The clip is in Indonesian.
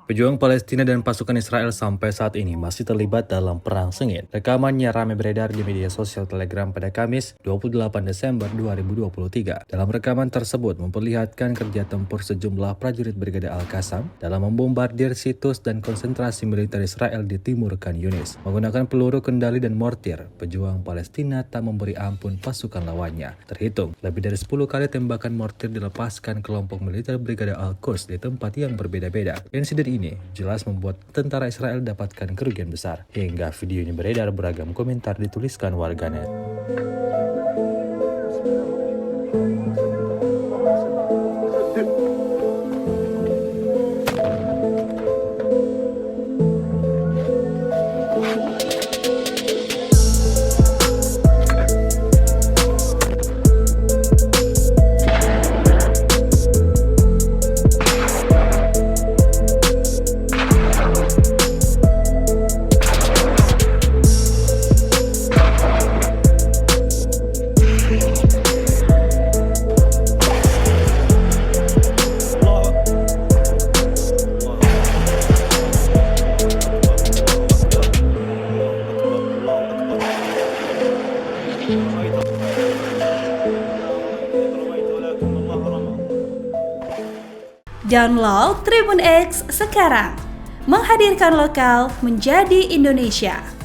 Pejuang Palestina dan pasukan Israel sampai saat ini masih terlibat dalam perang sengit. Rekamannya ramai beredar di media sosial Telegram pada Kamis 28 Desember 2023. Dalam rekaman tersebut memperlihatkan kerja tempur sejumlah prajurit Brigade Al-Qassam dalam membombardir situs dan konsentrasi militer Israel di timur Khan Yunis. Menggunakan peluru kendali dan mortir, pejuang Palestina tak memberi ampun pasukan lawannya. Terhitung, lebih dari 10 kali tembakan mortir dilepaskan kelompok militer Brigade Al-Quds di tempat yang berbeda-beda. Insiden ini jelas membuat tentara Israel dapatkan kerugian besar. Hingga video ini beredar, beragam komentar dituliskan warganet. Download Tribun X sekarang, menghadirkan lokal menjadi Indonesia.